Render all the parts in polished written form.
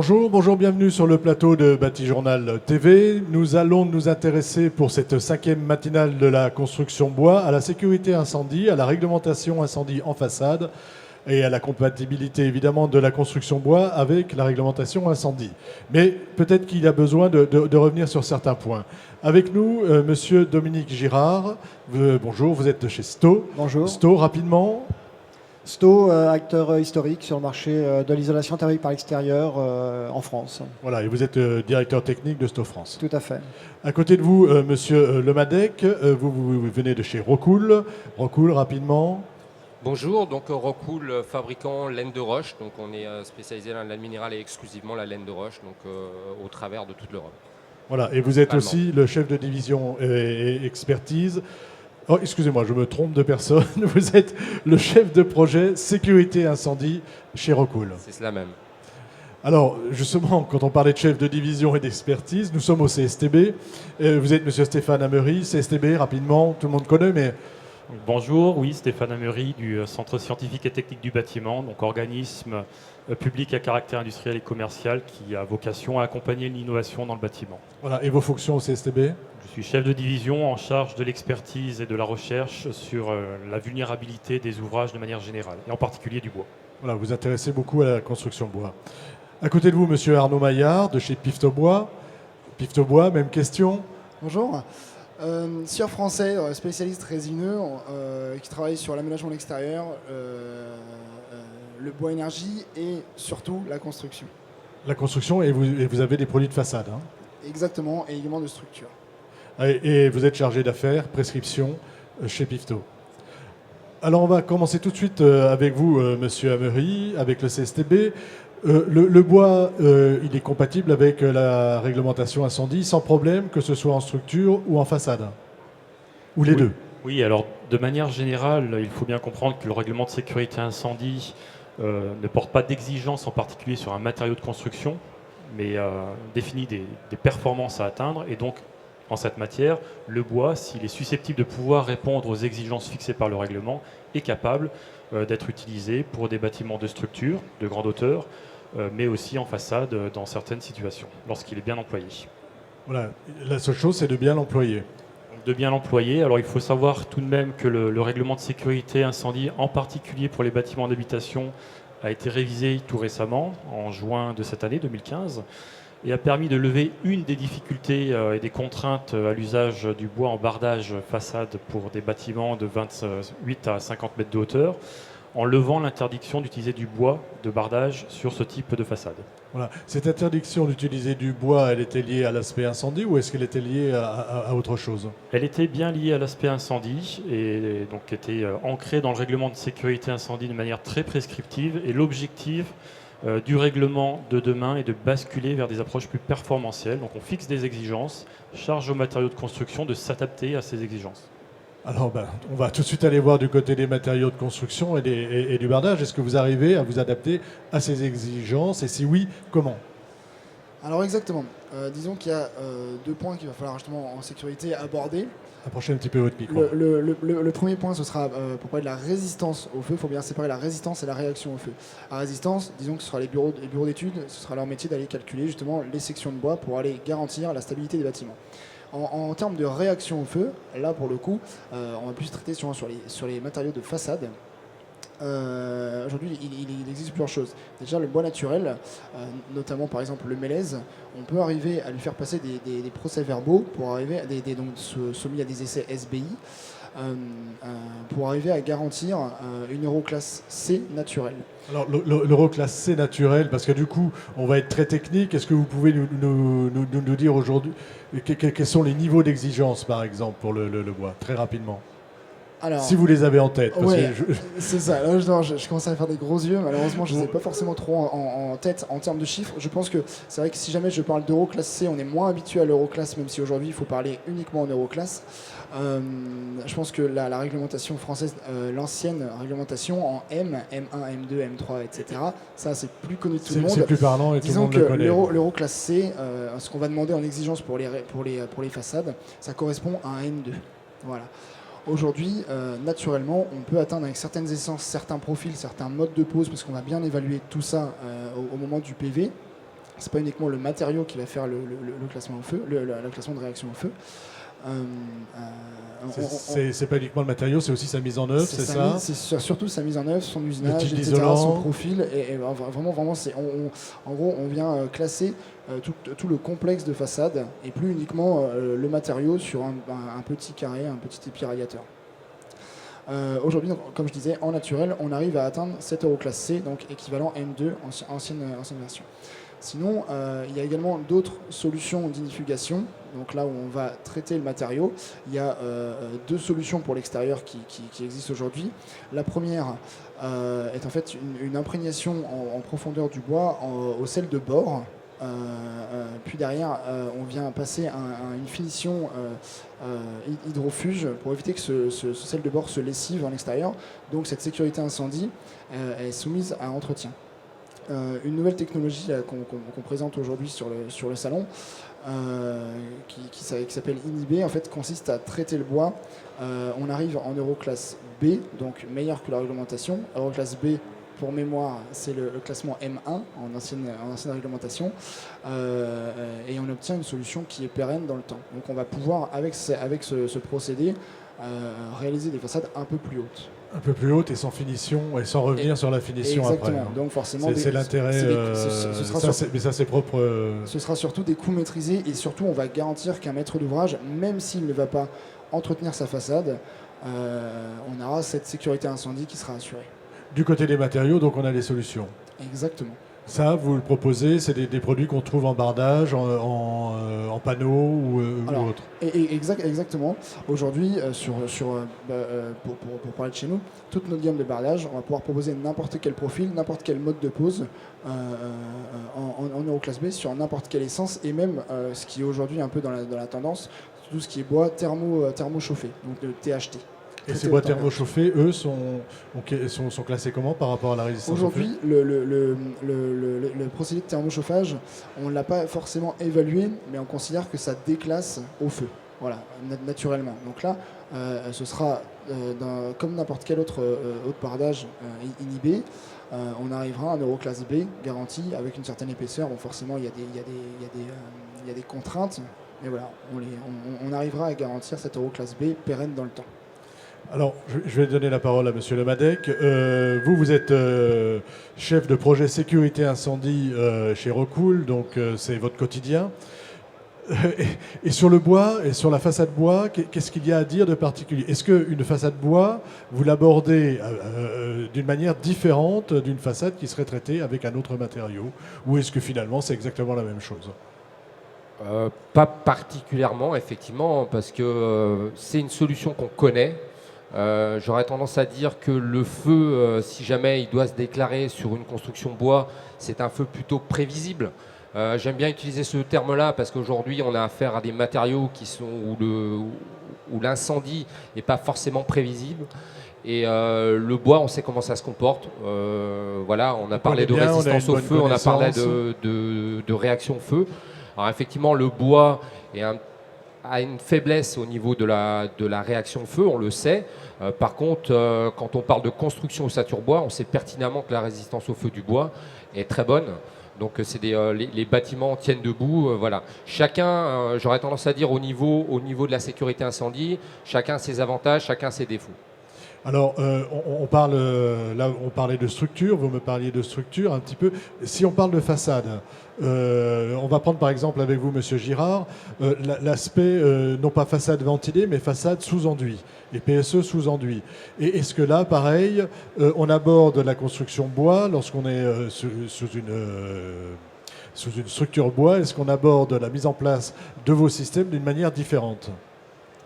Bonjour, bienvenue sur le plateau de Batijournal TV. Nous allons nous intéresser pour cette 5e matinale de la construction bois à la sécurité incendie, à la réglementation incendie en façade et à la compatibilité évidemment de la construction bois avec la réglementation incendie. Mais peut-être qu'il y a besoin de revenir sur certains points. Avec nous, monsieur Dominique Girard. Bonjour, vous êtes chez Sto. Bonjour. Sto, rapidement. Sto, acteur historique sur le marché de l'isolation thermique par l'extérieur en France. Voilà, et vous êtes directeur technique de Sto France. Tout à fait. À côté de vous, monsieur Lemadec, vous venez de chez Rockwool. Rockwool, rapidement. Bonjour, donc Rockwool, fabricant laine de roche. Donc on est spécialisé dans la laine minérale et exclusivement la laine de roche, donc au travers de toute l'Europe. Voilà, et vous êtes aussi le chef de division et expertise. Oh, excusez-moi, je me trompe de personne. Vous êtes le chef de projet sécurité incendie chez Rockwool. C'est cela même. Alors, justement, quand on parlait de chef de division et d'expertise, nous sommes au CSTB. Vous êtes monsieur Stéphane Amery, CSTB, rapidement, tout le monde connaît, mais... Bonjour, oui, Stéphane Amery du Centre scientifique et technique du bâtiment, donc organisme public à caractère industriel et commercial qui a vocation à accompagner l'innovation dans le bâtiment. Voilà, et vos fonctions au CSTB ? Je suis chef de division en charge de l'expertise et de la recherche sur la vulnérabilité des ouvrages de manière générale, et en particulier du bois. Voilà, vous vous intéressez beaucoup à la construction bois. À côté de vous, monsieur Arnaud Maillard, de chez Piftobois. Piftobois, même question. Bonjour. Sieur français, spécialiste résineux, qui travaille sur l'aménagement de l'extérieur, le bois énergie et surtout la construction. La construction, et vous avez des produits de façade. Hein. Exactement, et également de structure. Et vous êtes chargé d'affaires, prescription, chez Pifto. Alors on va commencer tout de suite avec vous, monsieur Amery, avec le CSTB. Le bois, il est compatible avec la réglementation incendie sans problème, que ce soit en structure ou en façade. Ou les deux. Oui, alors de manière générale, il faut bien comprendre que le règlement de sécurité incendie ne porte pas d'exigence en particulier sur un matériau de construction, mais définit des performances à atteindre. Et donc, en cette matière, le bois, s'il est susceptible de pouvoir répondre aux exigences fixées par le règlement, est capable d'être utilisé pour des bâtiments de structure, de grande hauteur, mais aussi en façade dans certaines situations, lorsqu'il est bien employé. Voilà, la seule chose, c'est de bien l'employer. De bien l'employer. Alors il faut savoir tout de même que le règlement de sécurité incendie, en particulier pour les bâtiments d'habitation, a été révisé tout récemment, en juin de cette année 2015, et a permis de lever une des difficultés et des contraintes à l'usage du bois en bardage façade pour des bâtiments de 28 à 50 mètres de hauteur, en levant l'interdiction d'utiliser du bois de bardage sur ce type de façade. Voilà. Cette interdiction d'utiliser du bois, elle était liée à l'aspect incendie ou est-ce qu'elle était liée à autre chose ? Elle était bien liée à l'aspect incendie et donc était ancrée dans le règlement de sécurité incendie de manière très prescriptive. Et l'objectif du règlement de demain est de basculer vers des approches plus performantielles. Donc on fixe des exigences, charge aux matériaux de construction de s'adapter à ces exigences. Alors, on va tout de suite aller voir du côté des matériaux de construction et du bardage. Est-ce que vous arrivez à vous adapter à ces exigences? Et si oui, comment? Alors exactement. Disons qu'il y a 2 points qu'il va falloir justement en sécurité aborder. Approchez un petit peu votre micro. Le premier point, ce sera pour parler de la résistance au feu. Il faut bien séparer la résistance et la réaction au feu. La résistance, disons que ce sera les bureaux d'études, ce sera leur métier d'aller calculer justement les sections de bois pour aller garantir la stabilité des bâtiments. En termes de réaction au feu, là pour le coup, on va plus traiter sur les matériaux de façade. Aujourd'hui, il existe plusieurs choses. Déjà, le bois naturel, notamment par exemple le mélèze, on peut arriver à lui faire passer des procès-verbaux pour arriver à donc soumis à des essais SBI, pour arriver à garantir une Euroclasse C naturelle. Alors l'Euroclasse C naturelle, parce que du coup, on va être très technique. Est-ce que vous pouvez nous dire aujourd'hui quels sont les niveaux d'exigence, par exemple, pour le bois, très rapidement? Alors, si vous les avez en tête. Ouais, c'est ça. Là, je commence à faire des gros yeux. Malheureusement, je ne les ai pas forcément trop en tête en termes de chiffres. Je pense que c'est vrai que si jamais je parle d'Euroclasse C, on est moins habitué à l'Euroclasse, même si aujourd'hui, il faut parler uniquement en Euroclasse. Je pense que la réglementation française, l'ancienne réglementation en M, M1, M2, M3, etc., ça, c'est plus connu de tout le monde. C'est plus parlant et tout le monde le connaît. Disons que l'Euroclasse C, ce qu'on va demander en exigence pour les façades, ça correspond à un N2. Voilà. Aujourd'hui, naturellement, on peut atteindre avec certaines essences, certains profils, certains modes de pose, parce qu'on va bien évaluer tout ça au moment du PV. c'est pas uniquement le matériau qui va faire le classement au feu, le classement de réaction au feu. C'est pas uniquement le matériau, c'est aussi sa mise en œuvre, c'est ça? C'est surtout sa mise en œuvre, son usinage, type etc., d'isolant. son profil. Et vraiment, en gros, on vient classer tout le complexe de façade et plus uniquement le matériau sur un petit carré, un petit épi radiateur. Aujourd'hui, comme je disais, en naturel, on arrive à atteindre 7 € classe C, donc équivalent M2, ancienne version. Sinon, il y a également d'autres solutions d'inifugation. Donc là où on va traiter le matériau, il y a 2 solutions pour l'extérieur qui existent aujourd'hui. La première est en fait une imprégnation en profondeur du bois au sel de bore. Puis derrière, on vient passer à une finition hydrofuge pour éviter que ce sel de bore se lessive en extérieur. Donc cette sécurité incendie est soumise à entretien. Une nouvelle technologie qu'on présente aujourd'hui sur le salon, qui s'appelle Inhibé, en fait, consiste à traiter le bois. On arrive en Euroclasse B, donc meilleur que la réglementation. Euroclasse B, pour mémoire, c'est le classement M1 en ancienne réglementation. Et on obtient une solution qui est pérenne dans le temps. Donc on va pouvoir, avec ce procédé, réaliser des façades un peu plus hautes. Un peu plus haute et sans finition, et sans revenir sur la finition exactement. après. Donc forcément, c'est l'intérêt. Mais ça, c'est propre. Ce sera surtout des coûts maîtrisés et surtout, on va garantir qu'un maître d'ouvrage, même s'il ne va pas entretenir sa façade, on aura cette sécurité incendie qui sera assurée. Du côté des matériaux, donc on a les solutions. Exactement. Ça, vous le proposez, c'est des produits qu'on trouve en bardage, en panneaux ou autre. Exactement. Aujourd'hui, pour parler de chez nous, toute notre gamme de bardage, on va pouvoir proposer n'importe quel profil, n'importe quel mode de pose en Euroclasse B sur n'importe quelle essence et même ce qui est aujourd'hui un peu dans la tendance, tout ce qui est bois thermo-chauffé, donc de THT. Et ces bois thermochauffés, eux, sont classés comment par rapport à la résistance au feu ? Aujourd'hui, le procédé de thermochauffage, on ne l'a pas forcément évalué, mais on considère que ça déclasse au feu, voilà, naturellement. Donc là, ce sera comme n'importe quel autre bardage inhibé. On arrivera à un Euroclasse B garanti avec une certaine épaisseur. Bon, forcément, il y a des contraintes, mais voilà, on arrivera à garantir cette Euroclasse B pérenne dans le temps. Alors, je vais donner la parole à Monsieur Lemadec. Vous êtes chef de projet sécurité incendie chez Rockwool, donc c'est votre quotidien. Et sur le bois et sur la façade bois, qu'est-ce qu'il y a à dire de particulier ? Est-ce qu'une façade bois, vous l'abordez d'une manière différente d'une façade qui serait traitée avec un autre matériau ? Ou est-ce que finalement c'est exactement la même chose ? Pas particulièrement, effectivement, parce que c'est une solution qu'on connaît. J'aurais tendance à dire que le feu, si jamais il doit se déclarer sur une construction bois, c'est un feu plutôt prévisible. J'aime bien utiliser ce terme-là parce qu'aujourd'hui, on a affaire à des matériaux où l'incendie n'est pas forcément prévisible. Et le bois, on sait comment ça se comporte. Voilà, on a parlé de résistance au feu, on a parlé de réaction au feu. Alors effectivement, le bois a une faiblesse au niveau de la réaction au feu, on le sait. Par contre, quand on parle de construction ossature bois, on sait pertinemment que la résistance au feu du bois est très bonne. Donc les bâtiments tiennent debout. Voilà. Chacun, j'aurais tendance à dire au niveau de la sécurité incendie, chacun ses avantages, chacun ses défauts. Alors, on parlait de structure, vous me parliez de structure un petit peu. Si on parle de façade, on va prendre par exemple avec vous, Monsieur Girard, l'aspect, non pas façade ventilée, mais façade sous enduit, et PSE sous enduit. Et est-ce que là, pareil, on aborde la construction bois lorsqu'on est sous une structure bois, est-ce qu'on aborde la mise en place de vos systèmes d'une manière différente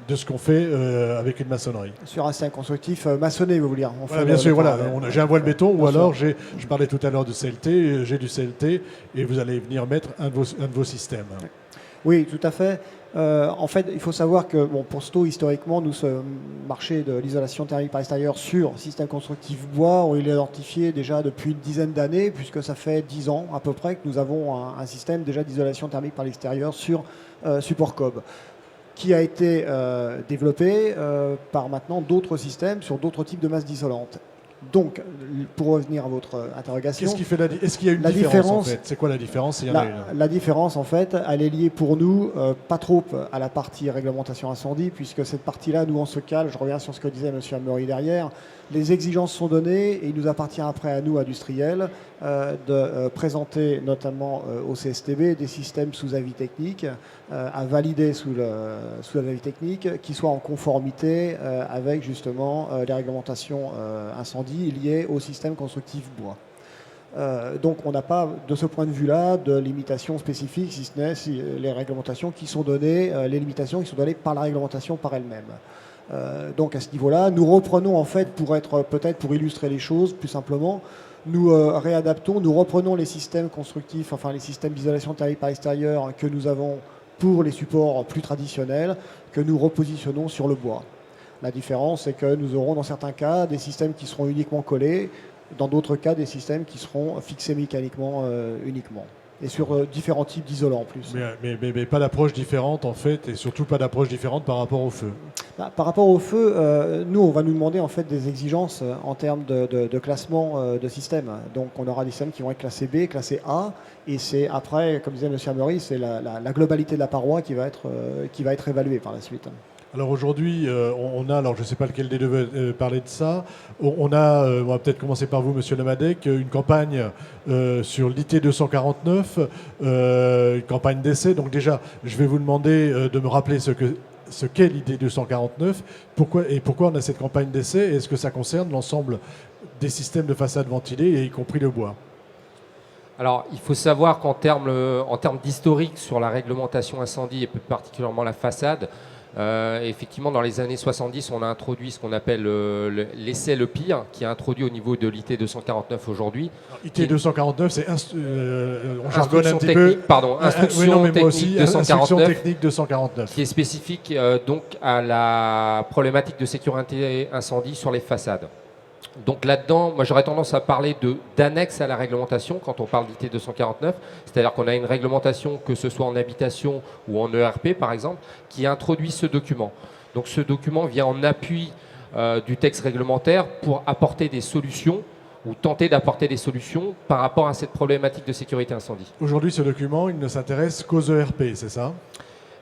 de ce qu'on fait avec une maçonnerie? Sur un système constructif maçonné, vous voulez dire. Voilà, bien sûr, voilà. J'ai un voile béton, ou alors je parlais tout à l'heure de CLT, j'ai du CLT, et vous allez venir mettre un de vos systèmes. Oui, tout à fait. En fait, il faut savoir que pour Sto, historiquement, nous, ce marché de l'isolation thermique par l'extérieur sur système constructif bois, on l'a identifié déjà depuis une dizaine d'années, puisque ça fait 10 ans à peu près que nous avons un système déjà d'isolation thermique par l'extérieur sur support COB, qui a été développé par maintenant d'autres systèmes sur d'autres types de masses dissolantes. Donc, pour revenir à votre interrogation, Qu'est-ce qui fait est-ce qu'il y a une La différence, en différence- fait? C'est quoi la différence s'il y en a une? la différence, en fait, elle est liée pour nous pas trop à la partie réglementation incendie, puisque cette partie-là, nous, on se cale. Je reviens sur ce que disait M. Amery derrière. Les exigences sont données et il nous appartient après à nous, industriels, de présenter notamment au CSTB des systèmes sous avis technique, à valider sous avis technique, qui soient en conformité avec justement les réglementations incendie liées au système constructif bois. Donc on n'a pas, de ce point de vue-là, de limitations spécifiques, si ce n'est les réglementations qui sont données, les limitations qui sont données par la réglementation par elle-même. Donc à ce niveau-là, nous reprenons en fait, peut-être pour illustrer les choses plus simplement, nous réadaptons, nous reprenons les systèmes constructifs, enfin les systèmes d'isolation thermique par extérieur que nous avons pour les supports plus traditionnels, que nous repositionnons sur le bois. La différence, c'est que nous aurons dans certains cas des systèmes qui seront uniquement collés, dans d'autres cas des systèmes qui seront fixés mécaniquement uniquement. Et sur différents types d'isolants en plus. Mais pas d'approche différente, en fait, et surtout pas d'approche différente par rapport au feu. Par rapport au feu, nous, on va nous demander en fait des exigences en termes de classement de systèmes. Donc, on aura des systèmes qui vont être classés B, classés A, et c'est après, comme disait M. Amery, c'est la globalité de la paroi qui va être évaluée par la suite. Alors aujourd'hui, on a, alors je ne sais pas lequel des deux veut parler de ça, on va peut-être commencer par vous, Monsieur Lemadec, une campagne sur l'IT 249, une campagne d'essai. Donc déjà, je vais vous demander de me rappeler ce qu'est l'IT 249, pourquoi on a cette campagne d'essai, et est-ce que ça concerne l'ensemble des systèmes de façade ventilés, y compris le bois? Alors, il faut savoir qu'en termes d'historique sur la réglementation incendie, et plus particulièrement la façade, effectivement, dans les années 70, on a introduit ce qu'on appelle l'essai le pire, qui est introduit au niveau de l'IT 249 aujourd'hui. IT 249, c'est on jargonne un instruction petit technique, peu. pardon, instruction moi technique aussi, instruction 249, technique 249. qui est spécifique donc à la problématique de sécurité incendie sur les façades. Donc là-dedans, moi j'aurais tendance à parler d'annexe à la réglementation quand on parle d'IT 249, c'est-à-dire qu'on a une réglementation, que ce soit en habitation ou en ERP par exemple, qui introduit ce document. Donc ce document vient en appui du texte réglementaire pour apporter des solutions ou tenter d'apporter des solutions par rapport à cette problématique de sécurité incendie. Aujourd'hui, ce document, il ne s'intéresse qu'aux ERP, c'est ça?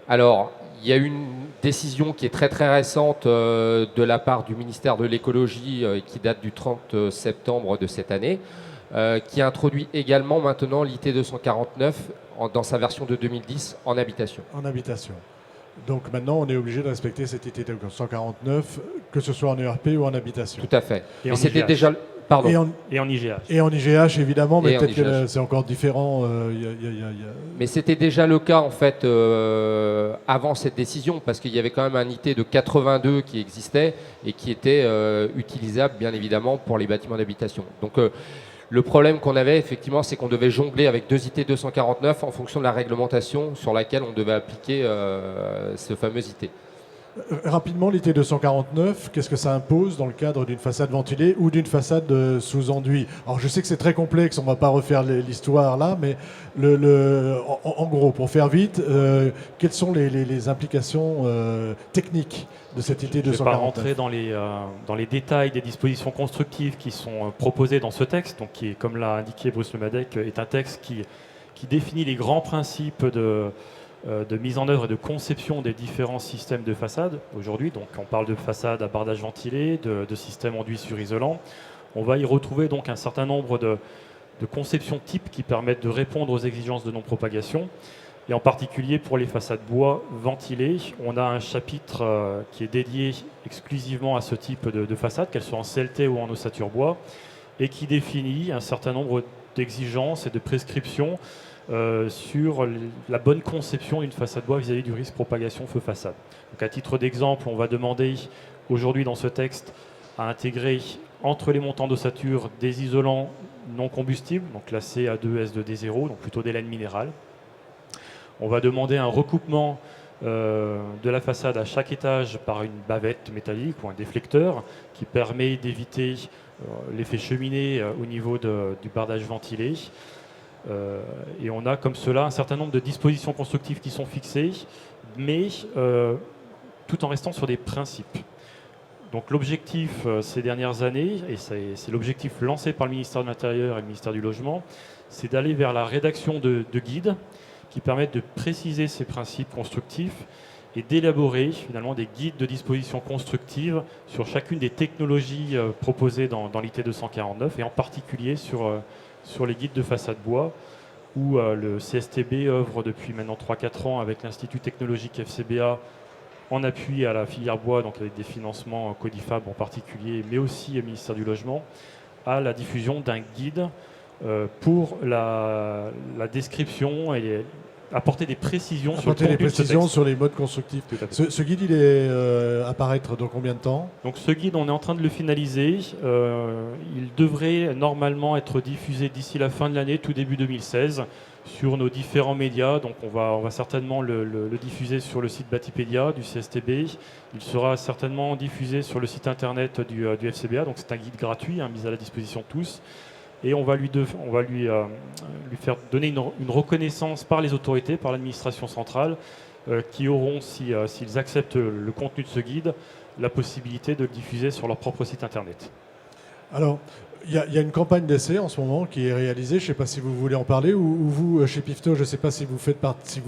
Alors, il y a une décision qui est très très récente de la part du ministère de l'écologie qui date du 30 septembre de cette année, qui introduit également maintenant l'IT 249 dans sa version de 2010 en habitation. En habitation. Donc maintenant, on est obligé de respecter cet IT 249, que ce soit en ERP ou en habitation. Tout à fait. Et Mais en c'était IGH. déjà... Pardon. Et en IGH. Et en IGH, évidemment, mais Et en peut-être que IGH. c'est encore différent. Mais c'était déjà le cas en fait avant cette décision, parce qu'il y avait quand même un IT de 82 qui existait et qui était utilisable bien évidemment pour les bâtiments d'habitation. Donc le problème qu'on avait effectivement, c'est qu'on devait jongler avec deux IT 249 en fonction de la réglementation sur laquelle on devait appliquer ce fameux IT. Rapidement, l'IT 249, qu'est-ce que ça impose dans le cadre d'une façade ventilée ou d'une façade sous enduit? Alors je sais que c'est très complexe, on ne va pas refaire l'histoire là, mais en gros, pour faire vite, quelles sont les implications techniques de cet IT 249? Je ne vais pas rentrer dans les détails des dispositions constructives qui sont proposées dans ce texte, donc qui, comme l'a indiqué Bruce Lemadec, est un texte qui définit les grands principes de mise en œuvre et de conception des différents systèmes de façade aujourd'hui. Donc on parle de façade à bardage ventilé, de système enduit sur isolant. On va y retrouver donc un certain nombre de conceptions types qui permettent de répondre aux exigences de non-propagation. Et en particulier pour les façades bois ventilées, on a un chapitre qui est dédié exclusivement à ce type de façade, qu'elles soient en CLT ou en ossature bois, et qui définit un certain nombre d'exigences et de prescriptions sur la bonne conception d'une façade bois vis-à-vis du risque propagation feu façade. Donc à titre d'exemple, on va demander aujourd'hui dans ce texte à intégrer entre les montants d'ossature des isolants non combustibles, donc classés A2, S2, D0, donc plutôt des laines minérales. On va demander un recoupement de la façade à chaque étage par une bavette métallique ou un déflecteur qui permet d'éviter l'effet cheminée au niveau du bardage ventilé. Et on a comme cela un certain nombre de dispositions constructives qui sont fixées, mais tout en restant sur des principes. Donc l'objectif ces dernières années, et c'est l'objectif lancé par le ministère de l'Intérieur et le ministère du Logement, c'est d'aller vers la rédaction de guides qui permettent de préciser ces principes constructifs et d'élaborer finalement des guides de disposition constructive sur chacune des technologies proposées dans l'IT 249 et en particulier sur les guides de façade bois où le CSTB œuvre depuis maintenant 3-4 ans avec l'Institut technologique FCBA en appui à la filière bois, donc avec des financements Codifab en particulier, mais aussi au ministère du Logement, à la diffusion d'un guide pour la description et apporter des précisions sur les modes constructifs. Ce guide, il est à paraître dans combien de temps? Donc ce guide, on est en train de le finaliser. Il devrait normalement être diffusé d'ici la fin de l'année, tout début 2016, sur nos différents médias. Donc on va certainement le diffuser sur le site Batipédia du CSTB. Il sera certainement diffusé sur le site internet du FCBA. Donc c'est un guide gratuit, mis à la disposition de tous. Et on va lui faire donner une reconnaissance par les autorités, par l'administration centrale, qui auront, s'ils acceptent le contenu de ce guide, la possibilité de le diffuser sur leur propre site internet. Alors, il y a une campagne d'essai en ce moment qui est réalisée. Je ne sais pas si vous voulez en parler, ou vous, chez Pifto, je ne sais pas si vous faites partie, si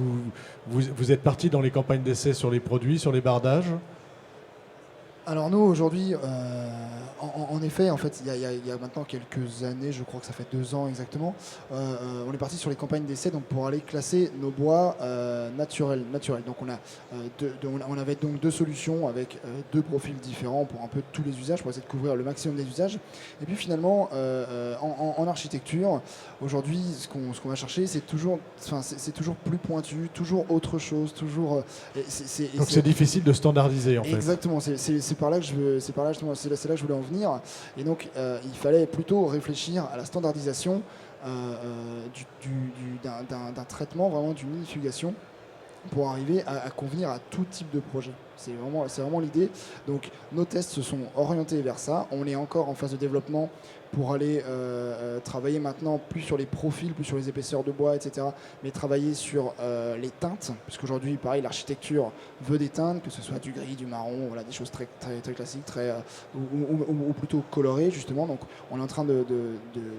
vous êtes parti dans les campagnes d'essai sur les produits, sur les bardages. Alors nous aujourd'hui, en effet, il y a maintenant quelques années, je crois que ça fait 2 ans exactement, on est parti sur les campagnes d'essai donc pour aller classer nos bois naturels. Donc on avait donc 2 solutions avec 2 profils différents pour un peu tous les usages, pour essayer de couvrir le maximum des usages. Et puis finalement, en architecture, aujourd'hui, ce qu'on va chercher, c'est toujours plus pointu, toujours autre chose, toujours. Donc c'est difficile de standardiser en fait. Exactement, c'est là que je voulais en venir. Et donc, il fallait plutôt réfléchir à la standardisation d'un traitement, vraiment d'une unifugation, pour arriver à convenir à tout type de projet. C'est vraiment l'idée. Donc, nos tests se sont orientés vers ça. On est encore en phase de développement pour aller travailler maintenant plus sur les profils, plus sur les épaisseurs de bois, etc. Mais travailler sur les teintes, puisqu'aujourd'hui, pareil, l'architecture veut des teintes, que ce soit du gris, du marron, voilà, des choses très, très, très classiques, ou plutôt colorées, justement. Donc, on est en train de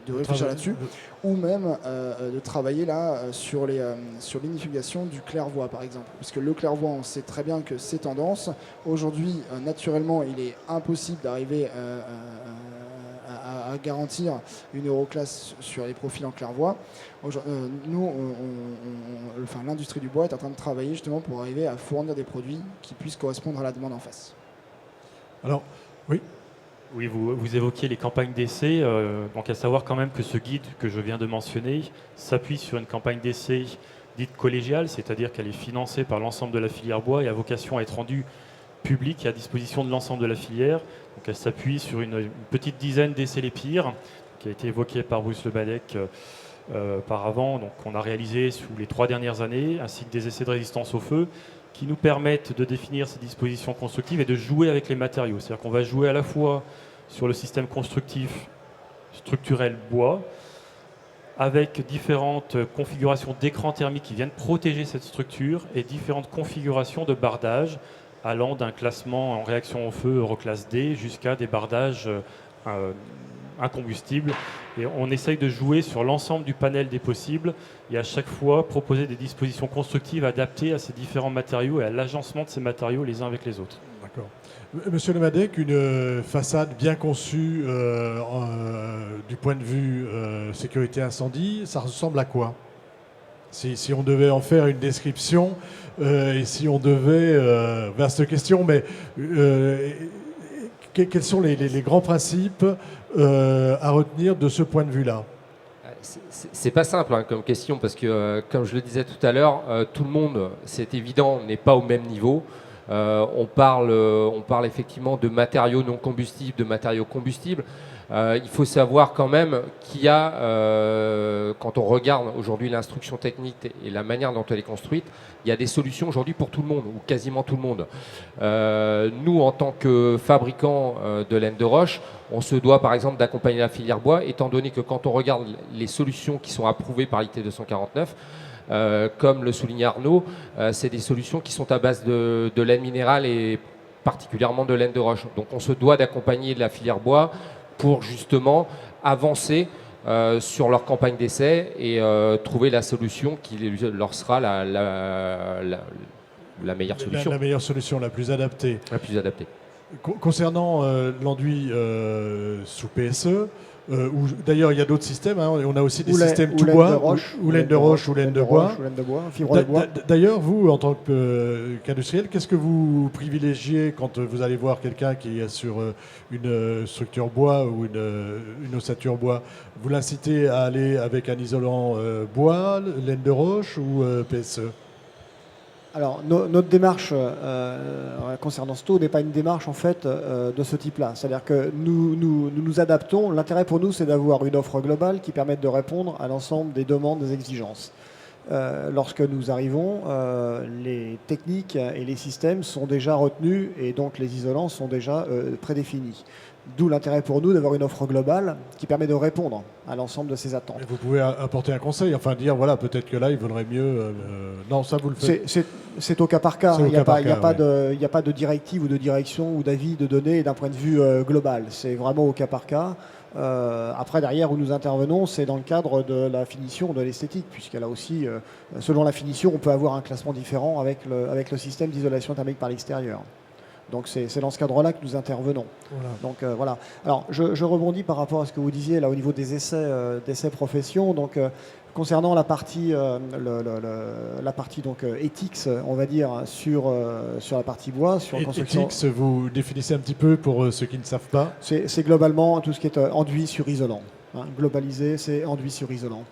réfléchir là-dessus. Ou même de travailler là sur l'inifugation du clair-voie, par exemple. Parce que le clair-voie, on sait très bien que c'est tendance. Aujourd'hui, naturellement, il est impossible d'arriver à garantir une Euroclass sur les profils en clair-voie. Nous, l'industrie du bois est en train de travailler justement pour arriver à fournir des produits qui puissent correspondre à la demande en face. Alors, oui. Oui, vous évoquiez les campagnes d'essai. Donc à savoir quand même que ce guide que je viens de mentionner s'appuie sur une campagne d'essai dite collégiale, c'est-à-dire qu'elle est financée par l'ensemble de la filière bois et a vocation à être rendue publique et à disposition de l'ensemble de la filière. Donc elle s'appuie sur une petite dizaine d'essais les pires, qui a été évoqué par Bruce Lebadec par avant. Donc on a réalisé sous les 3 dernières années, ainsi que des essais de résistance au feu, qui nous permettent de définir ces dispositions constructives et de jouer avec les matériaux. C'est-à-dire qu'on va jouer à la fois sur le système constructif structurel bois, avec différentes configurations d'écran thermique qui viennent protéger cette structure et différentes configurations de bardage allant d'un classement en réaction au feu Euroclass D jusqu'à des bardages incombustibles. Et on essaye de jouer sur l'ensemble du panel des possibles et à chaque fois proposer des dispositions constructives adaptées à ces différents matériaux et à l'agencement de ces matériaux les uns avec les autres. D'accord. Monsieur Lemadec, une façade bien conçue du point de vue sécurité incendie, ça ressemble à quoi ? Si on devait en faire une description et si on devait... vaste question, mais quels sont les grands principes à retenir de ce point de vue-là ? C'est pas simple comme question parce que, comme je le disais tout à l'heure, tout le monde, c'est évident, n'est pas au même niveau. On parle effectivement de matériaux non combustibles, de matériaux combustibles. Il faut savoir quand même qu'il y a, quand on regarde aujourd'hui l'instruction technique et la manière dont elle est construite, il y a des solutions aujourd'hui pour tout le monde, ou quasiment tout le monde. Nous, en tant que fabricants de laine de roche, on se doit par exemple d'accompagner la filière bois, étant donné que quand on regarde les solutions qui sont approuvées par l'IT 249, comme le souligne Arnaud, c'est des solutions qui sont à base de laine minérale et particulièrement de laine de roche. Donc on se doit d'accompagner la filière bois pour justement avancer sur leur campagne d'essai et trouver la solution qui leur sera la meilleure solution. La meilleure solution, la plus adaptée. La plus adaptée. Concernant l'enduit sous PSE, d'ailleurs il y a d'autres systèmes, hein, on a aussi des systèmes tout bois, ou laine de roche, ou laine de bois. Fibre de bois. D'ailleurs, vous, en tant qu'industriel, qu'est-ce que vous privilégiez quand vous allez voir quelqu'un qui est sur une structure bois ou une ossature bois? Vous l'incitez à aller avec un isolant bois, laine de roche ou PSE? Alors, notre démarche concernant Sto n'est pas une démarche en fait de ce type-là. C'est-à-dire que nous adaptons. L'intérêt pour nous, c'est d'avoir une offre globale qui permette de répondre à l'ensemble des demandes, des exigences. Lorsque nous arrivons, les techniques et les systèmes sont déjà retenus et donc les isolants sont déjà prédéfinis. D'où l'intérêt pour nous d'avoir une offre globale qui permet de répondre à l'ensemble de ces attentes. Et vous pouvez apporter un conseil, enfin dire voilà, peut-être que là il vaudrait mieux. Non, ça vous le faites. C'est au cas par cas. Il n'y a pas de directive ou de direction ou d'avis de donner d'un point de vue global. C'est vraiment au cas par cas. Après, derrière où nous intervenons, c'est dans le cadre de la finition, de l'esthétique, puisqu'elle a aussi, selon la finition, on peut avoir un classement différent avec le système d'isolation thermique par l'extérieur. Donc c'est dans ce cadre-là que nous intervenons. Voilà. Donc voilà. Alors je rebondis par rapport à ce que vous disiez là au niveau des essais profession. Donc concernant la partie donc ethics, on va dire sur la partie bois, sur la construction. Ethics, vous définissez un petit peu pour ceux qui ne savent pas. C'est globalement tout ce qui est enduit sur isolant. Hein. Globalisé, c'est enduit sur isolant.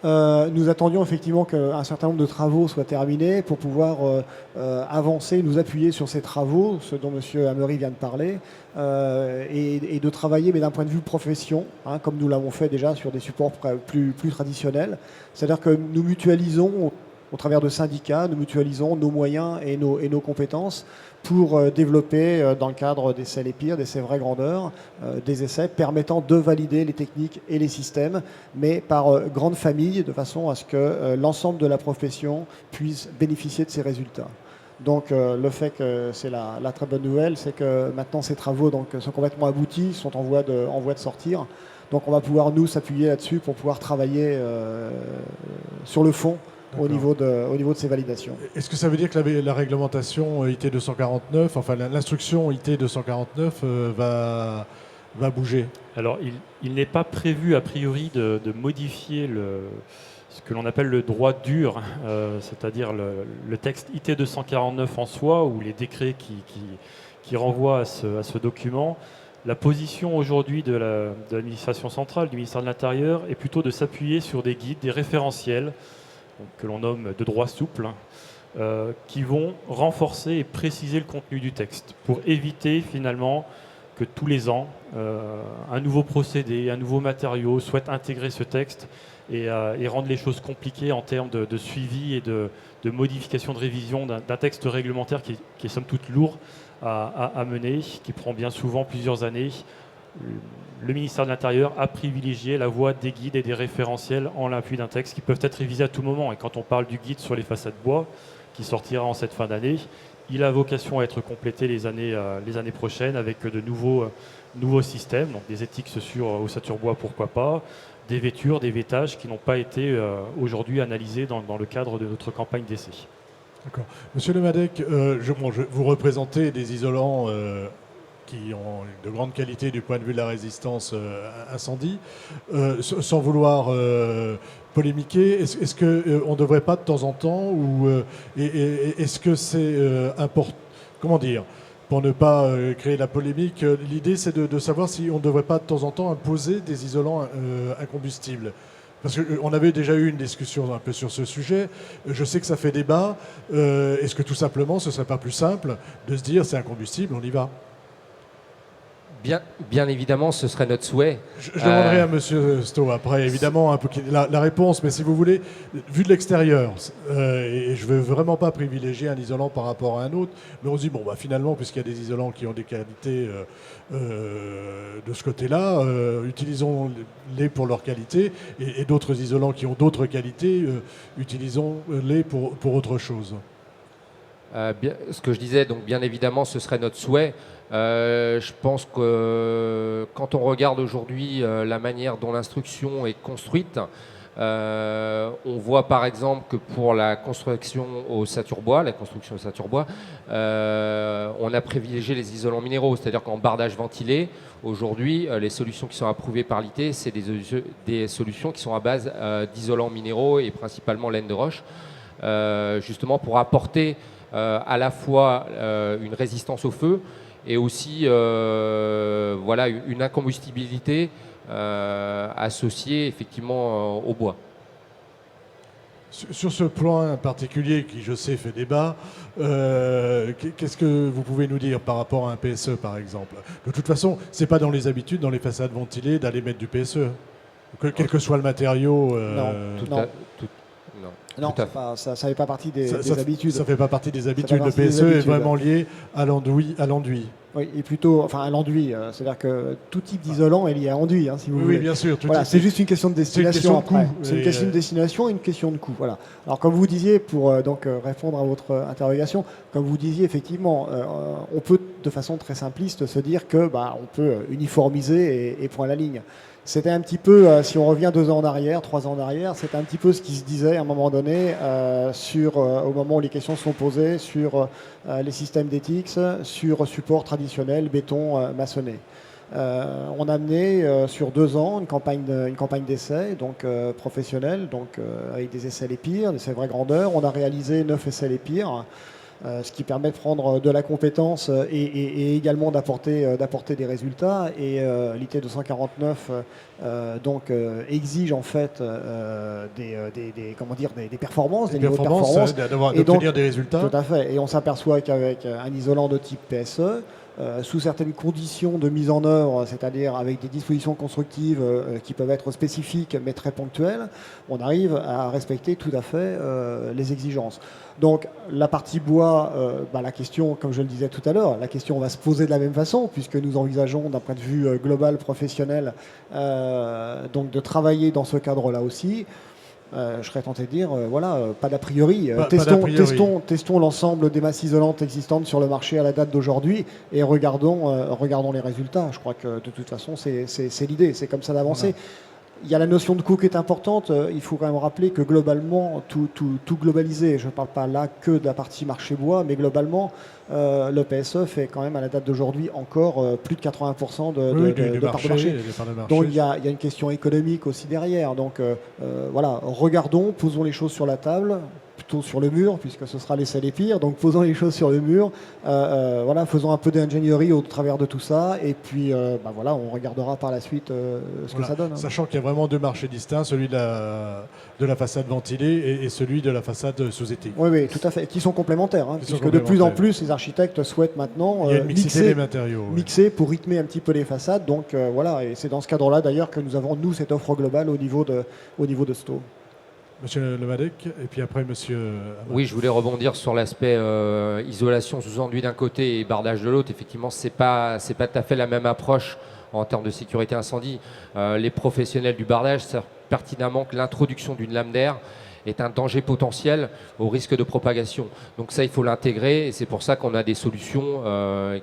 Nous attendions effectivement qu'un certain nombre de travaux soient terminés pour pouvoir avancer, nous appuyer sur ces travaux, ce dont M. Amery vient de parler, et de travailler, mais d'un point de vue profession, hein, comme nous l'avons fait déjà sur des supports plus traditionnels. C'est-à-dire que nous mutualisons, au travers de syndicats, nous mutualisons nos moyens et nos compétences pour développer, dans le cadre d'essais Lépire, d'essais vraie grandeur, des essais permettant de valider les techniques et les systèmes, mais par grande famille, de façon à ce que l'ensemble de la profession puisse bénéficier de ces résultats. Donc le fait que c'est la très bonne nouvelle, c'est que maintenant ces travaux donc, sont complètement aboutis, sont en voie de sortir. Donc on va pouvoir nous s'appuyer là-dessus pour pouvoir travailler sur le fond. Au niveau de ces validations. Est-ce que ça veut dire que la réglementation IT 249, enfin l'instruction IT 249 va bouger? Alors il n'est pas prévu a priori de modifier ce que l'on appelle le droit dur, c'est-à-dire le texte IT 249 en soi ou les décrets qui renvoient à ce document. La position aujourd'hui de l'administration centrale, du ministère de l'Intérieur, est plutôt de s'appuyer sur des guides, des référentiels, que l'on nomme de droit souple, qui vont renforcer et préciser le contenu du texte pour éviter finalement que tous les ans, un nouveau procédé, un nouveau matériau souhaite intégrer ce texte et rendre les choses compliquées en termes de suivi et de modification, de révision d'un texte réglementaire qui est somme toute lourd à mener, qui prend bien souvent plusieurs années. Le ministère de l'Intérieur a privilégié la voie des guides et des référentiels en l'appui d'un texte qui peuvent être révisés à tout moment. Et quand on parle du guide sur les façades bois, qui sortira en cette fin d'année, il a vocation à être complété les années prochaines avec de nouveaux systèmes, donc des éthiques sur ossature bois, pourquoi pas, des vêtures, des vêtages qui n'ont pas été aujourd'hui analysés dans le cadre de notre campagne d'essai. D'accord. Monsieur Lemadec, vous représentez des isolants qui ont de grande qualité du point de vue de la résistance incendie. Sans vouloir polémiquer, est-ce qu'on ne devrait pas de temps en temps, ou est-ce que c'est important, comment dire, pour ne pas créer la polémique, l'idée c'est de savoir si on ne devrait pas de temps en temps imposer des isolants incombustibles. Parce qu'on avait déjà eu une discussion un peu sur ce sujet. Je sais que ça fait débat. Est-ce que tout simplement ce ne serait pas plus simple de se dire c'est incombustible, on y va? Bien évidemment, ce serait notre souhait. Je demanderai à M. Sto après, évidemment, un peu la réponse, mais si vous voulez, vu de l'extérieur, et je ne veux vraiment pas privilégier un isolant par rapport à un autre, mais on se dit, bon, bah, finalement, puisqu'il y a des isolants qui ont des qualités de ce côté-là, utilisons-les pour leur qualité, et d'autres isolants qui ont d'autres qualités, utilisons-les pour autre chose. Ce que je disais, donc bien évidemment, ce serait notre souhait. Je pense que quand on regarde aujourd'hui la manière dont l'instruction est construite, on voit par exemple que pour la construction au Saturbois, on a privilégié les isolants minéraux, c'est-à-dire qu'en bardage ventilé, aujourd'hui, les solutions qui sont approuvées par l'IT, c'est des solutions qui sont à base d'isolants minéraux et principalement laine de roche, justement pour apporter à la fois une résistance au feu et aussi voilà, une incombustibilité associée effectivement au bois. Sur ce point particulier qui, je sais, fait débat, qu'est-ce que vous pouvez nous dire par rapport à un PSE, par exemple? De toute façon, ce n'est pas dans les habitudes, dans les façades ventilées, d'aller mettre du PSE. Quel que soit le matériau. Non, ça ne fait pas partie des habitudes. Ça ne fait pas partie des habitudes. Le PSE est vraiment lié à l'enduit. Oui, et plutôt, enfin à l'enduit. C'est-à-dire que tout type d'isolant est lié à l'enduit, si vous voulez. Oui, bien sûr. Voilà, c'est juste une question de destination. C'est une question de destination et une question de coût. Voilà. Alors, comme vous disiez, pour répondre à votre interrogation, comme vous disiez, effectivement, on peut de façon très simpliste se dire que on peut uniformiser et point à la ligne. C'était un petit peu, si on revient 2 ans en arrière, 3 ans en arrière, c'était un petit peu ce qui se disait à un moment donné au moment où les questions sont posées sur les systèmes d'éthique, sur support traditionnel, béton, maçonné. On a mené sur 2 ans une campagne d'essais donc professionnelle, donc avec des essais les pires, des essais vraie grandeur. On a réalisé 9 essais les pires. Ce qui permet de prendre de la compétence et également d'apporter des résultats. Et l'IT 249 exige en fait des performances, des niveaux de performance, d'obtenir des résultats. Tout à fait. Et on s'aperçoit qu'avec un isolant de type PSE, sous certaines conditions de mise en œuvre, c'est-à-dire avec des dispositions constructives qui peuvent être spécifiques mais très ponctuelles, on arrive à respecter tout à fait les exigences. Donc la partie bois, la question, comme je le disais tout à l'heure, la question va se poser de la même façon puisque nous envisageons d'un point de vue global professionnel donc de travailler dans ce cadre-là aussi. Je serais tenté de dire, pas d'a priori. Testons l'ensemble des masses isolantes existantes sur le marché à la date d'aujourd'hui et regardons les résultats. Je crois que de toute façon, c'est l'idée, c'est comme ça d'avancer. Voilà. Il y a la notion de coût qui est importante. Il faut quand même rappeler que globalement, tout globalisé, je ne parle pas là que de la partie marché bois, mais globalement, le PSE fait quand même à la date d'aujourd'hui encore plus de 80% de part de marché. Donc il y a une question économique aussi derrière. Donc regardons, posons les choses sur la table, plutôt sur le mur, puisque ce sera l'essai les pires. Donc posons les choses sur le mur, faisons un peu d'ingénierie au travers de tout ça, et puis on regardera par la suite ce que ça donne. Sachant qu'il y a vraiment 2 marchés distincts, celui de la façade ventilée et celui de la façade sous éthique. Oui, tout à fait, qui sont complémentaires, puisque de plus en plus les architectes souhaitent maintenant mixer pour rythmer un petit peu les façades. Donc et c'est dans ce cadre-là d'ailleurs que nous avons cette offre globale au niveau de STO. Monsieur Lemadec, et puis après Monsieur... Oui, je voulais rebondir sur l'aspect isolation sous enduit d'un côté et bardage de l'autre. Effectivement, c'est pas tout à fait la même approche en termes de sécurité incendie. Les professionnels du bardage savent pertinemment que l'introduction d'une lame d'air est un danger potentiel au risque de propagation. Donc ça, il faut l'intégrer et c'est pour ça qu'on a des solutions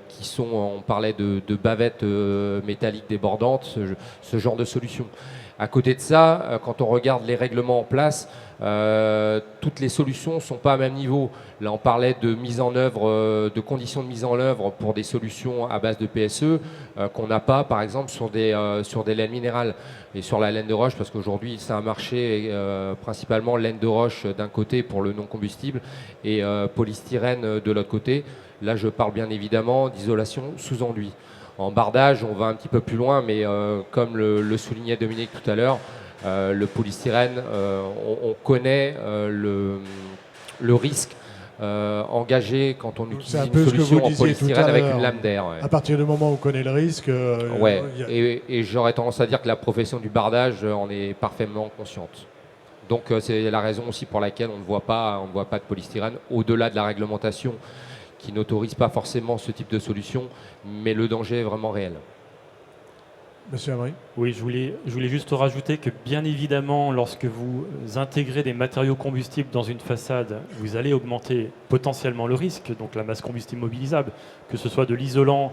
qui sont, on parlait de bavettes métalliques débordantes, ce genre de solutions. À côté de ça, quand on regarde les règlements en place, toutes les solutions ne sont pas à même niveau. Là, on parlait de mise en œuvre, de conditions de mise en œuvre pour des solutions à base de PSE qu'on n'a pas, par exemple, sur des laines minérales et sur la laine de roche, parce qu'aujourd'hui, c'est un marché principalement laine de roche d'un côté pour le non combustible et polystyrène de l'autre côté. Là, je parle bien évidemment d'isolation sous enduit. En bardage, on va un petit peu plus loin, mais comme le soulignait Dominique tout à l'heure, le polystyrène, on connaît le risque engagé quand on utilise une solution en polystyrène avec une lame d'air. À partir du moment où on connaît le risque... et j'aurais tendance à dire que la profession du bardage en est parfaitement consciente. Donc c'est la raison aussi pour laquelle on ne voit pas de polystyrène au-delà de la réglementation qui n'autorise pas forcément ce type de solution, mais le danger est vraiment réel. Monsieur Amry. Oui, je voulais juste rajouter que bien évidemment, lorsque vous intégrez des matériaux combustibles dans une façade, vous allez augmenter potentiellement le risque, donc la masse combustible mobilisable, que ce soit de l'isolant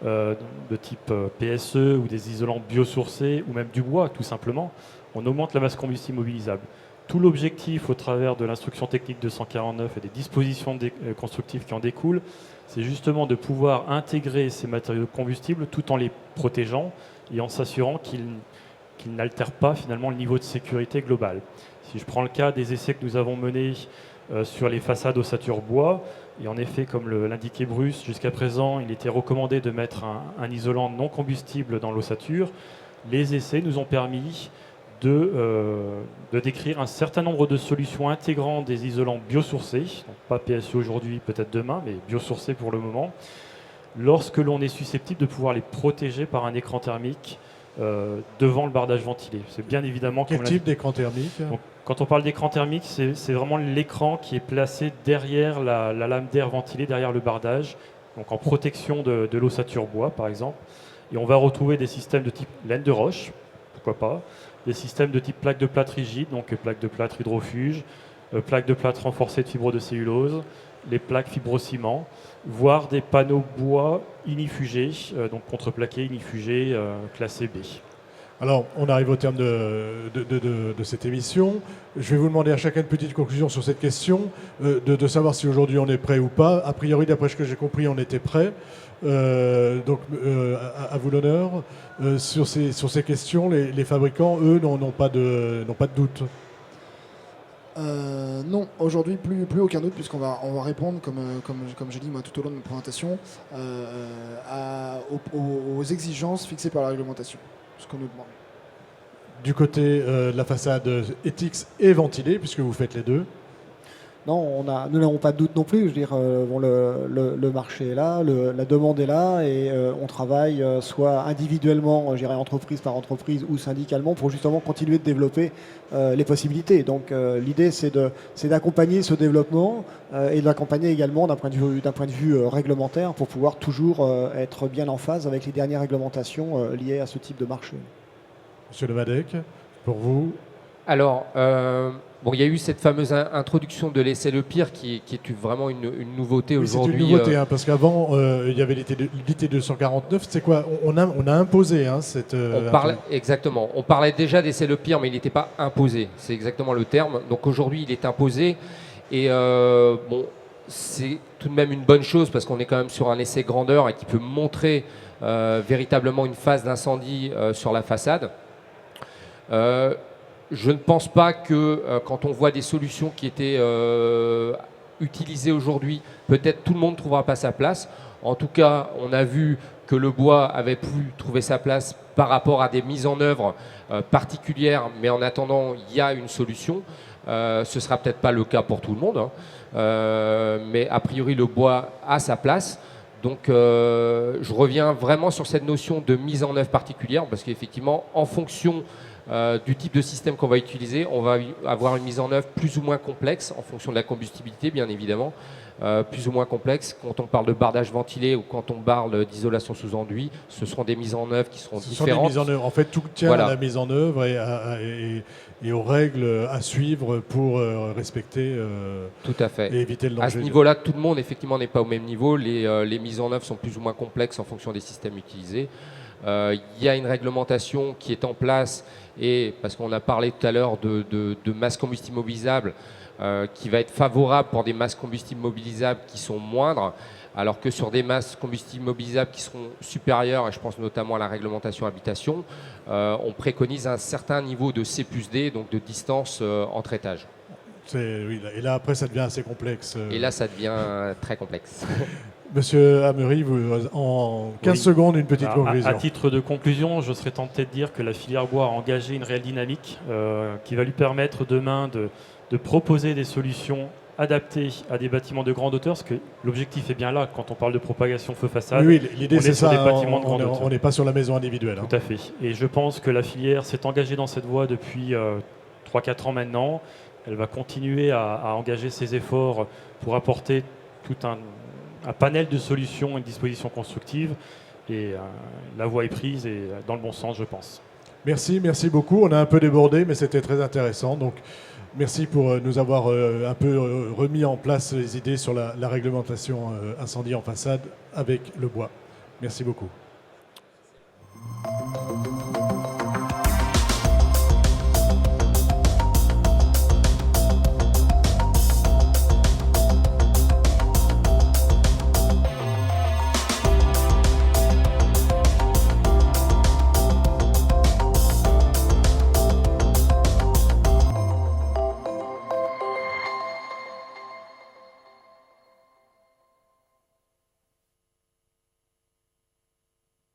de type PSE ou des isolants biosourcés ou même du bois, tout simplement. On augmente la masse combustible mobilisable. Tout l'objectif au travers de l'instruction technique 249 et des dispositions constructives qui en découlent, c'est justement de pouvoir intégrer ces matériaux combustibles tout en les protégeant et en s'assurant qu'ils n'altèrent pas finalement le niveau de sécurité global. Si je prends le cas des essais que nous avons menés sur les façades ossature bois, et en effet, comme l'indiquait Bruce, jusqu'à présent, il était recommandé de mettre un isolant non combustible dans l'ossature. Les essais nous ont permis de décrire un certain nombre de solutions intégrant des isolants biosourcés, donc pas PSE aujourd'hui, peut-être demain, mais biosourcés pour le moment, lorsque l'on est susceptible de pouvoir les protéger par un écran thermique devant le bardage ventilé. C'est bien évidemment... Quel type d'écran thermique? Donc, quand on parle d'écran thermique, c'est vraiment l'écran qui est placé derrière la lame d'air ventilée, derrière le bardage, donc en protection de l'ossature bois par exemple. Et on va retrouver des systèmes de type laine de roche, pourquoi pas, des systèmes de type plaque de plâtre rigide, donc plaque de plâtre hydrofuge, plaque de plâtre renforcée de fibro de cellulose, les plaques fibrociment, voire des panneaux bois inifugés, donc contreplaqués inifugés classés B. Alors, on arrive au terme de cette émission. Je vais vous demander à chacun une petite conclusion sur cette question, de savoir si aujourd'hui on est prêt ou pas. A priori, d'après ce que j'ai compris, on était prêt. Donc, à vous l'honneur. Sur ces questions, les fabricants, eux, n'ont pas de doute. Non, aujourd'hui plus aucun doute, puisqu'on va répondre, comme j'ai dit moi tout au long de ma présentation, aux exigences fixées par la réglementation, ce qu'on nous demande. Du côté de la façade ETICS et ventilée, puisque vous faites les deux. Non, nous n'avons pas de doute non plus. Je veux dire, bon, le marché est là, la demande est là, et on travaille soit individuellement, je dirais entreprise par entreprise, ou syndicalement pour justement continuer de développer les possibilités. Donc l'idée, c'est d'accompagner ce développement et de l'accompagner également d'un point de vue réglementaire pour pouvoir toujours être bien en phase avec les dernières réglementations liées à ce type de marché. Monsieur Lemadec, pour vous. Alors, bon, il y a eu cette fameuse introduction de l'essai Le Pire qui est vraiment une nouveauté aujourd'hui. C'est une nouveauté, parce qu'avant, il y avait l'IT 249. C'est quoi? On a imposé cette... Exactement. On parlait déjà d'essai Le Pire, mais il n'était pas imposé. C'est exactement le terme. Donc aujourd'hui, il est imposé. Et bon, c'est tout de même une bonne chose parce qu'on est quand même sur un essai grandeur et qui peut montrer véritablement une phase d'incendie sur la façade. Je ne pense pas que quand on voit des solutions qui étaient utilisées aujourd'hui, peut-être tout le monde ne trouvera pas sa place. En tout cas, on a vu que le bois avait pu trouver sa place par rapport à des mises en œuvre particulières, mais en attendant, il y a une solution. Ce ne sera peut-être pas le cas pour tout le monde, mais a priori, le bois a sa place. Donc, je reviens vraiment sur cette notion de mise en œuvre particulière, parce qu'effectivement, en fonction du type de système qu'on va utiliser, on va avoir une mise en œuvre plus ou moins complexe en fonction de la combustibilité, bien évidemment, plus ou moins complexe. Quand on parle de bardage ventilé ou quand on parle d'isolation sous enduit, ce seront des mises en œuvre qui seront différentes. Ce sont des mises en œuvre. En fait, tout tient à la mise en œuvre et aux règles à suivre pour respecter tout à fait. Et éviter le danger. À ce niveau-là, tout le monde, effectivement, n'est pas au même niveau. Les mises en œuvre sont plus ou moins complexes en fonction des systèmes utilisés. Il y a une réglementation qui est en place et parce qu'on a parlé tout à l'heure de masse combustible mobilisable qui va être favorable pour des masses combustibles mobilisables qui sont moindres, alors que sur des masses combustibles mobilisables qui seront supérieures, et je pense notamment à la réglementation habitation, on préconise un certain niveau de C+D, donc de distance entre étages. Oui, et là après ça devient assez complexe. Et là ça devient très complexe. Monsieur Amry, vous, en 15 secondes, une petite conclusion. À titre de conclusion, je serais tenté de dire que la filière bois a engagé une réelle dynamique qui va lui permettre demain de proposer des solutions adaptées à des bâtiments de grande hauteur, parce que l'objectif est bien là, quand on parle de propagation feu façade, oui, l'idée c'est ça, des bâtiments de grande hauteur. On n'est pas sur la maison individuelle. Tout à fait. Et je pense que la filière s'est engagée dans cette voie depuis 3-4 ans maintenant. Elle va continuer à engager ses efforts pour apporter tout un panel de solutions et de dispositions constructives. et la voie est prise et dans le bon sens, je pense. Merci beaucoup. On a un peu débordé, mais c'était très intéressant. Donc, merci pour nous avoir un peu remis en place les idées sur la réglementation incendie en façade avec le bois. Merci beaucoup.